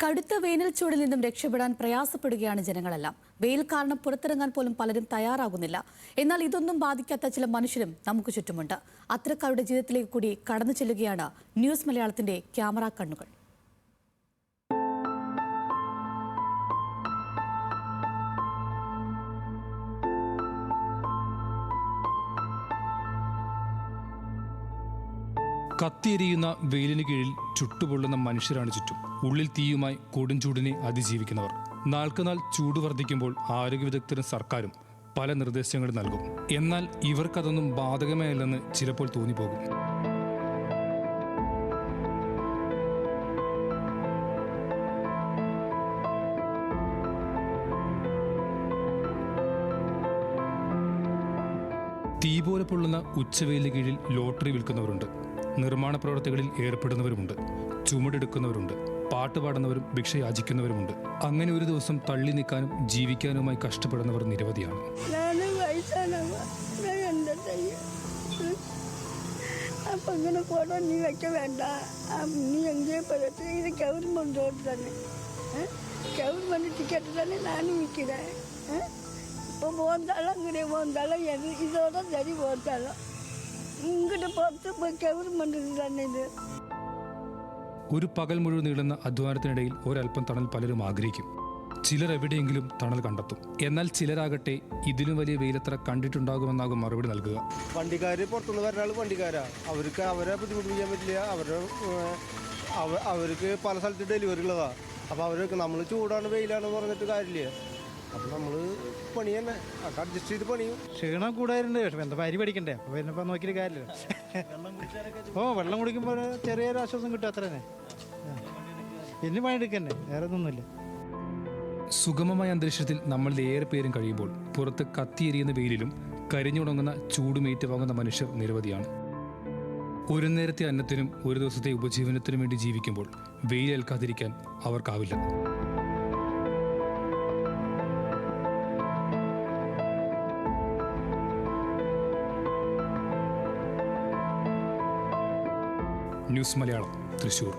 കടുത്ത വേനൽ ചൂടിൽ നിന്നും രക്ഷപ്പെടാൻ പ്രയാസപ്പെടുകയാണ് ജനങ്ങളെല്ലാം. വെയിൽ കാരണം പുറത്തിറങ്ങാൻ പോലും പലരും തയ്യാറാകുന്നില്ല. എന്നാൽ ഇതൊന്നും ബാധിക്കാത്ത ചില മനുഷ്യരും നമുക്ക് ചുറ്റുമുണ്ട്. അത്തരക്കാരുടെ ജീവിതത്തിലേക്ക് കൂടി കടന്നു ചെല്ലുകയാണ് ന്യൂസ് മലയാളത്തിന്റെ ക്യാമറ കണ്ണുകൾ. കത്തിയെരിയുന്ന വെയിലിന് കീഴിൽ ചുട്ടുപൊള്ളുന്ന മനുഷ്യരാണ് ചുറ്റും. ഉള്ളിൽ തീയുമായി കൊടുംചൂടിനെ അതിജീവിക്കുന്നവർ. നാൾക്കുനാൾ ചൂട് വർദ്ധിക്കുമ്പോൾ ആരോഗ്യ വിദഗ്ധരും സർക്കാരും പല നിർദ്ദേശങ്ങൾ നൽകും. എന്നാൽ ഇവർക്കതൊന്നും ബാധകമായല്ലെന്ന് ചിലപ്പോൾ തോന്നിപ്പോകും. തീ പോലെ പൊള്ളുന്ന ഉച്ചവെയിലിന് കീഴിൽ ലോട്ടറി വിൽക്കുന്നവരുണ്ട്. നിർമ്മാണ പ്രവർത്തികളിൽ ഏർപ്പെടുന്നവരുമുണ്ട്. ചുമടെടുക്കുന്നവരുണ്ട്. പാട്ട് പാടുന്നവരും ഭിക്ഷ യാചിക്കുന്നവരുമുണ്ട്. അങ്ങനെ ഒരു ദിവസം തള്ളി നിൽക്കാനും ജീവിക്കാനുമായി കഷ്ടപ്പെടുന്നവർ നിരവധിയാണ്. இப்போ போந்தாலும் அங்கே போந்தாலும் இதோட சரி போந்தாலும் ഇങ്ങോട്ട് പുറത്ത് പോയി ഗവൺമെന്റ് തന്നെ ഇത്. ഒരു പകൽ മുഴുവൻ നീളുന്ന അധ്വാനത്തിനിടയിൽ ഒരൽപ്പം തണൽ പലരും ആഗ്രഹിക്കും. ചിലർ എവിടെയെങ്കിലും തണൽ കണ്ടെത്തും. എന്നാൽ ചിലരാകട്ടെ ഇതിലും വലിയ വെയിലത്ര കണ്ടിട്ടുണ്ടാകുമെന്നാകും മറുപടി നൽകുക. വണ്ടിക്കാർ പുറത്തുനിന്ന് വരുന്ന ആൾ വണ്ടിക്കാരാ, അവർക്ക് അവരെ ബുദ്ധിമുട്ടിക്കാൻ പറ്റില്ല. അവർക്ക് പല സ്ഥലത്ത് ഡെലിവറി ഉള്ളതാ. അപ്പോൾ അവർക്ക് നമ്മൾ ചൂടാണ് വെയിലാണെന്ന് പറഞ്ഞിട്ട് കാര്യമില്ല. അപ്പം നമ്മൾ പണി തന്നെ അഡ്ജസ്റ്റ് ചെയ്ത് പണിയും. ക്ഷീണം കൂടാറുണ്ട്. പക്ഷെ എന്താ അരി പഠിക്കണ്ടേ? അപ്പോൾ വരുന്നപ്പോൾ നോക്കിയിട്ട് കാര്യമില്ല. വെള്ളം കുടിക്കുമ്പോൾ ചെറിയൊരു ആശ്വാസം കിട്ടും, അത്ര തന്നെ. പിന്നെ പണിയെടുക്കന്നെ, വേറെ ഒന്നുമില്ല. സുഗമമായ അന്തരീക്ഷത്തിൽ നമ്മളിൽ ഏറെ പേരും കഴിയുമ്പോൾ പുറത്ത് കത്തിയെരിയുന്ന വെയിലിലും കരിഞ്ഞുണങ്ങുന്ന ചൂടും ഏറ്റുവാങ്ങുന്ന മനുഷ്യർ നിരവധിയാണ്. ഒരു നേരത്തെ അന്നത്തിനും ഒരു ദിവസത്തെ ഉപജീവനത്തിനും വേണ്ടി ജീവിക്കുമ്പോൾ വെയിലേൽക്കാതിരിക്കാൻ അവർക്കാവില്ല. ന്യൂസ് മലയാളം, തൃശ്ശൂർ.